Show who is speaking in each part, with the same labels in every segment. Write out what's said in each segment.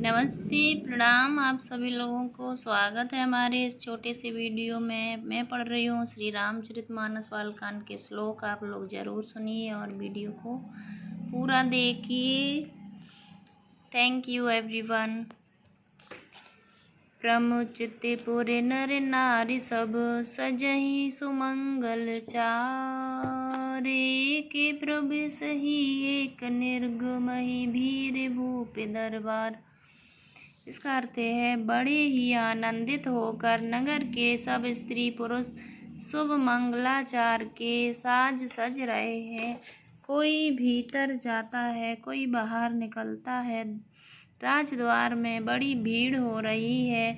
Speaker 1: नमस्ते, प्रणाम आप सभी लोगों को। स्वागत है हमारे इस छोटे से वीडियो में। मैं पढ़ रही हूँ श्री रामचरितमानस बालकांड के श्लोक। आप लोग ज़रूर सुनिए और वीडियो को पूरा देखिए। Thank you everyone. प्रमुचित पुर नर नारी सब, सजहि सुमंगल चारे। के प्रवेश ही एक निर्गमहि, भीर भूप दरबार। इसका अर्थ है बड़े ही आनंदित होकर नगर के सब स्त्री पुरुष शुभ मंगलाचार के साज सज रहे हैं। कोई भीतर जाता है, कोई बाहर निकलता है। राजद्वार में बड़ी भीड़ हो रही है।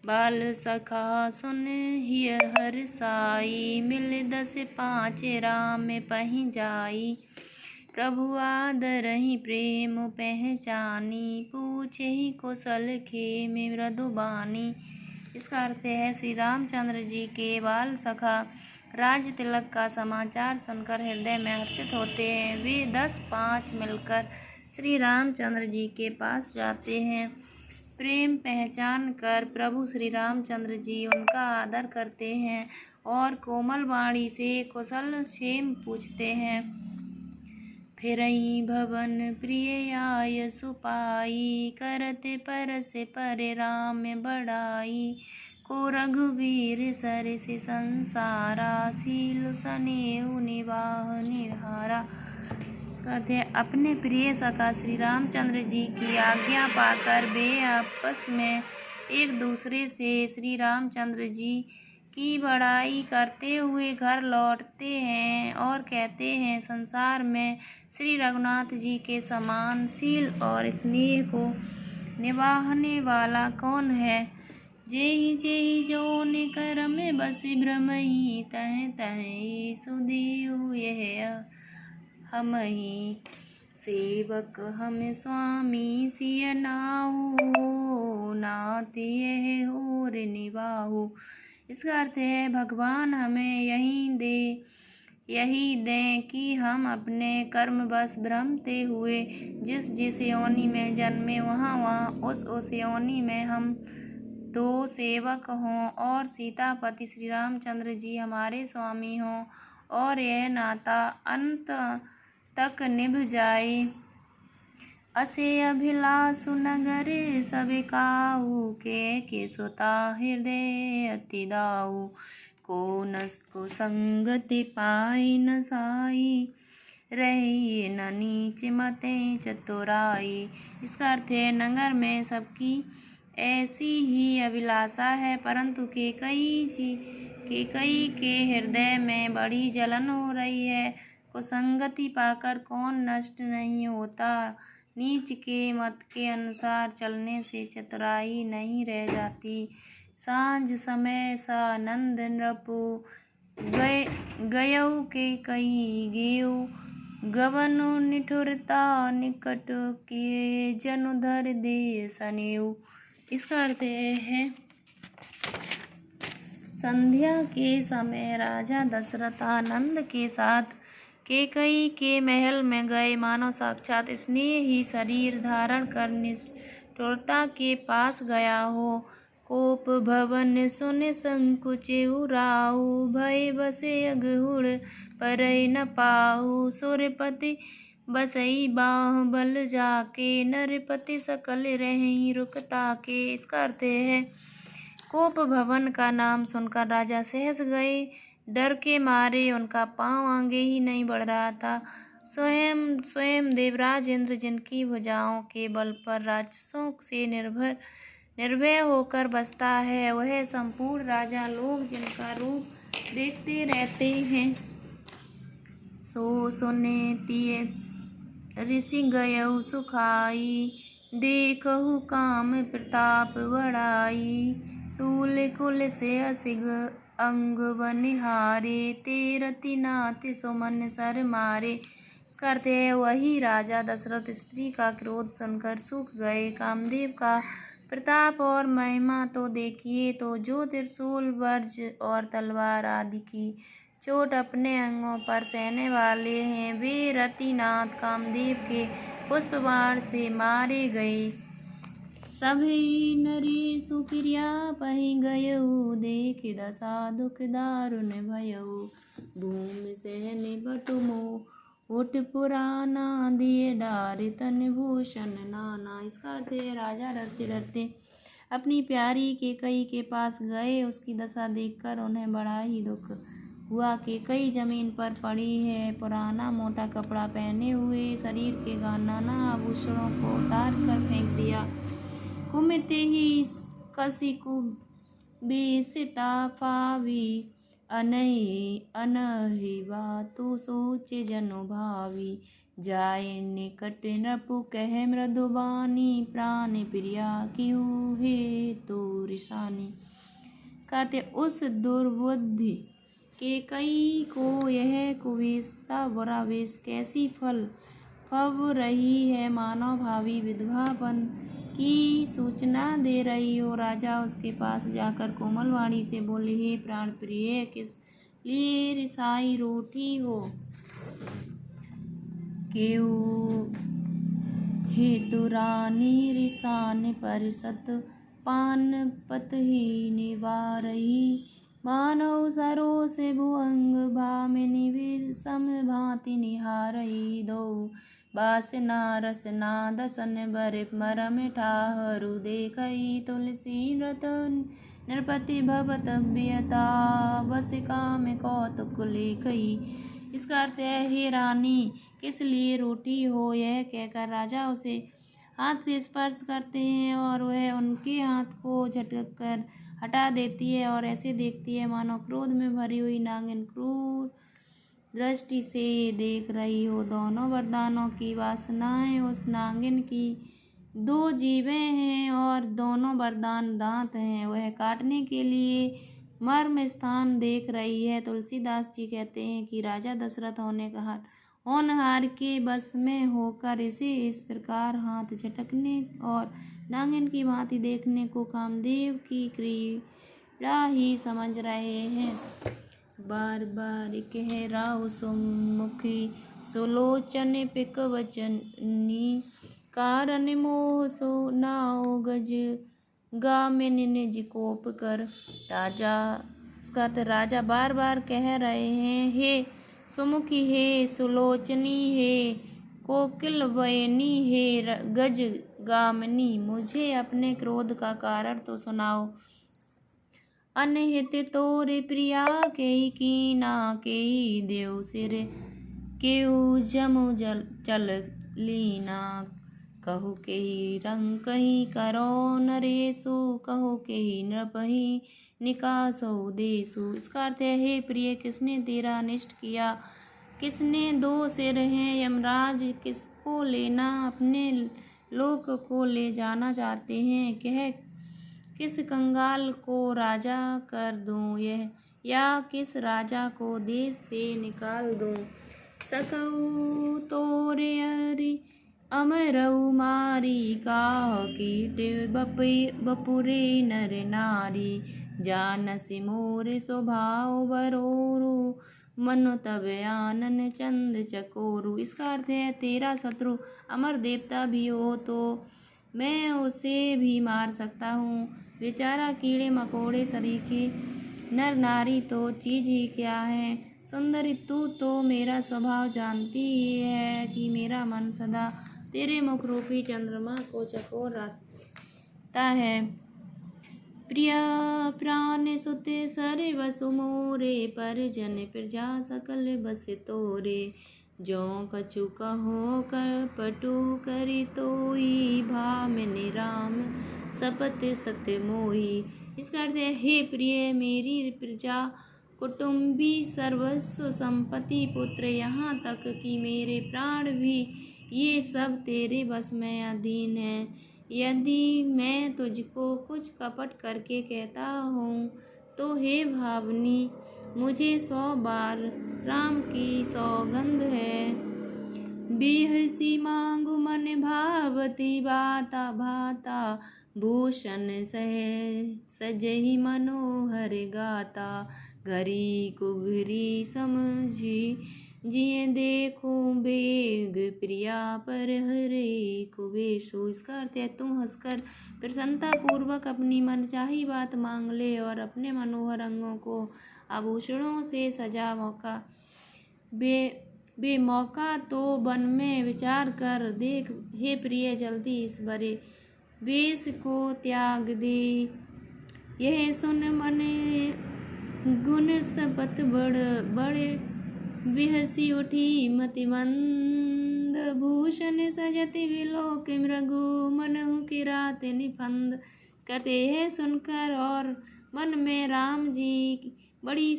Speaker 1: बाल सखा सुन हिय हरसाई, मिल 10 5 राम पहि जाई। प्रभु आदरहि प्रेम पहचानी, पूछहि कुशल खेम मृदुबानी। इसका अर्थ है श्री रामचंद्र जी के बाल सखा राज तिलक का समाचार सुनकर हृदय में हर्षित होते हैं। वे 10 5 मिलकर श्री रामचंद्र जी के पास जाते हैं। प्रेम पहचान कर प्रभु श्री रामचंद्र जी उनका आदर करते हैं और कोमल वाणी से कुशल क्षेम पूछते हैं। फिरहि भवन प्रिय आय सुपाई, करते परस पर राम बड़ाई। को रघुवीर सरस संसारा, सील सनेऊ निवाह निहारा। इसका अर्थ है अपने प्रिय सखा श्री रामचंद्र जी की आज्ञा पाकर वे आपस में एक दूसरे से श्री रामचंद्र जी की बड़ाई करते हुए घर लौटते हैं और कहते हैं, संसार में श्री रघुनाथ जी के समान शील और स्नेह को निभाने वाला कौन है। जेहि जेहि जोन कर में बस भ्रमहि, तह तह सुदेव यह हमहि। सेवक हम स्वामी सिय नाहु, नाथ यह और निभाहु। इसका अर्थ है भगवान हमें यही दें कि हम अपने कर्म बस भ्रमते हुए जिस जिस योनि में जन्मे वहाँ उस योनि में हम दो सेवक हों और सीतापति श्री रामचंद्र जी हमारे स्वामी हों और यह नाता अंत तक निभ जाए। असे अभिलाषु नगरे सब काहू, के सुता हृदय अति दाऊ। को नसको संगति पाई न साई, रही न नीच मते चतुराई। इसका अर्थ है नगर में सबकी ऐसी ही अभिलाषा है, परंतु केकई के हृदय में बड़ी जलन हो रही है। कुसंगति पाकर कौन नष्ट नहीं होता। नीच के मत के अनुसार चलने से चतुराई नहीं रह जाती। सांझ समय सानंद नृपु, गयऊ के कई गेऊ। गवनु निठुरता निकट के, जनु धर दे सनेऊ। इसका अर्थ है संध्या के समय राजा दशरथ आनंद के साथ कैकेयी के महल में गए, मानो साक्षात स्नेह ही शरीर धारण कर निष्ठुरता के पास गया हो। कोप भवन सुन संकुचेउ राहु, भय बसे अगहुड़ परई न पाहु। सुरपति बसई बाह बल जाके, नरपति सकल रही रुकता के। इसका अर्थ है कोप भवन का नाम सुनकर राजा सहस गए। डर के मारे उनका पांव आगे ही नहीं बढ़ रहा था। स्वयं देवराज इंद्र जिनकी भुजाओं के बल पर राक्षसों से निर्भय होकर बसता है, वह संपूर्ण राजा लोग जिनका रूप देखते रहते हैं। सो सुने तिय ऋषि गयऊ सुखाई, देखहु काम प्रताप बढ़ाई। शूल कुल से असिग अंग बनिहारे, तेरति नाथ सुमन सर मारे। इसका अर्थ है वही राजा दशरथ स्त्री का क्रोध सुनकर सूख गए। कामदेव का प्रताप और महिमा तो देखिए, तो जो त्रिशूल वर्ज और तलवार आदि की चोट अपने अंगों पर सहने वाले हैं, वे रतिनाथ कामदेव के पुष्प बाण से मारे गए। सभी नरेशु प्रिया पहि गयऊ, देख दशा दुख दारुण भयऊ। भूमि सहने बटु मोह उठ पुराना, दिए डारि तन भूषण नाना। इसका अर्थ है राजा डरते डरते अपनी प्यारी केकई के पास गए। उसकी दशा देखकर उन्हें बड़ा ही दुख हुआ। केकई जमीन पर पड़ी है, पुराना मोटा कपड़ा पहने हुए शरीर के नाना आभूषणों को उतार कर फेंक दिया। कुमित ही कसिकु बेसिता फावी, अनहि बातु सोचे जनु भावी। जाए निकट नृपु कह मृदुबानी, प्राण प्रिया किहु हे तो रिसानी। कहते उस दुर्बुद्धि केकई को यह कुवेशता बुरा वेश कैसी फब रही है, मानव भावी विधवापन की सूचना दे रही हो। राजा उसके पास जाकर कोमल वाणी से बोले, हे प्राण प्रिय, किस लिए रिसाई रूठी हो? केऊ हेतु रानी रिसान परिसत, पान पत ही निवारही। मानव सरो से भुअंग भामिनी, विषम भांति निहारही। दो बासना रसना दसन बर, मरम ठाहरु देखई। तुलसी व्रत नृपति भवतव्यता, बस काम कौतुक लेखई। इसका अर्थ है, हे रानी, किस लिए रोटी हो? यह कहकर राजा उसे हाथ से स्पर्श करते हैं और वह उनके हाथ को झटक कर हटा देती है और ऐसे देखती है मानो क्रोध में भरी हुई नागिन क्रूर दृष्टि से देख रही हो। दोनों वरदानों की वासनाएं उस नागिन की दो जीभें हैं और दोनों वरदान दांत हैं। वह काटने के लिए मर्म स्थान देख रही है। तुलसीदास जी कहते हैं कि राजा दशरथ होनहार के बस में होकर इसे इस प्रकार हाथ झटकने और नागिन की भांति देखने को कामदेव की क्रीड़ा ही समझ रहे हैं। बार बार कह राव सुमुखी, सुलोचन पिक वचनी। कारण मोह सो नाओ गज, गामिनी निज कोप कर। राजा बार बार कह रहे हैं, हे सुमुखी, हे सुलोचनी, हे कोकिल वयनी, हे गज गामिनी, मुझे अपने क्रोध का कारण तो सुनाओ। अनहित तोरे प्रिया केई कीना, केई देव सिर केऊ जमु चल लीना। कहु केही रंग कही करो नरेशु, कहो केही नृपहि निकासो देशु। इसका अर्थ है, हे प्रिय, किसने तेरा अनिष्ट किया? किसने दो सिर हैं? यमराज किसको लेना अपने लोक को ले जाना चाहते हैं? कह किस कंगाल को राजा कर दूं, या किस राजा को देश से निकाल दूं? सकऊ तोरे अरि अमरऊ मारी, काह कीट बपुरे नर नारी। जानसि मोर स्वभाव बरोरु, मनु तब आनन चंद चकोरु। इसका अर्थ है, तेरा शत्रु अमर देवता भी हो तो मैं उसे भी मार सकता हूँ। बेचारा कीड़े मकोड़े सरीखे नर नारी तो चीज ही क्या है। सुंदरी, तू तो मेरा स्वभाव जानती ही है कि मेरा मन सदा तेरे मुख रूपी चंद्रमा को चकोर रखता है। प्रिया प्राण सुते सर वसु मोरे, परिजन प्रजा सकल बस तोरे। जो कछु कहो कर पटु करि तोई, भामिनी राम सपत सत्य मोही। इसका अर्थ है, हे प्रिय, मेरी प्रजा, कुटुंबी, सर्वस्व संपत्ति, पुत्र, यहाँ तक कि मेरे प्राण भी, ये सब तेरे बस में अधीन है। यदि मैं तुझको कुछ कपट करके कहता हूँ तो हे भावनी, मुझे 100 बार राम की सौगंध है। बिहसी मांगु मन भावती, भाता भाता भूषण सजहि मनोहर गाता। घरी कुघरी समझी जिये देखूं बेग प्रिया पर हरे को बेसो। इसका अर्थ है तू हंसकर प्रसन्नता पूर्वक अपनी मनचाही बात मांग ले और अपने मनोहर अंगों को आभूषणों से सजा। मौका बेमौका तो वन में विचार कर देख, हे प्रिय जल्दी इस बड़े वेश को त्याग दे। यह सुन मन गुण सपत बड़े विहसी उठी मतिमंद। भूषण सजति विलोक मृगु मनहु किरात निफंद। करते हैं सुनकर और मन में राम जी बड़ी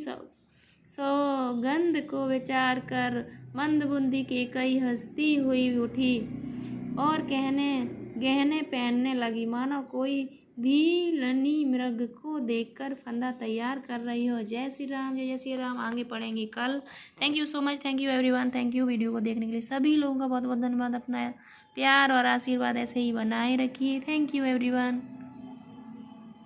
Speaker 1: सौगंध को विचार कर मंदबुद्धि की कई हंसती हुई उठी और गहने पहनने लगी, मानो कोई भीलनी मृग को देखकर फंदा तैयार कर रही हो। जय श्री राम, जय श्री राम। आगे पढ़ेंगे कल। Thank you so much, thank you everyone, thank you video को देखने के लिए सभी लोगों का बहुत बहुत धन्यवाद। अपना प्यार और आशीर्वाद ऐसे ही बनाए रखिए। Thank you everyone.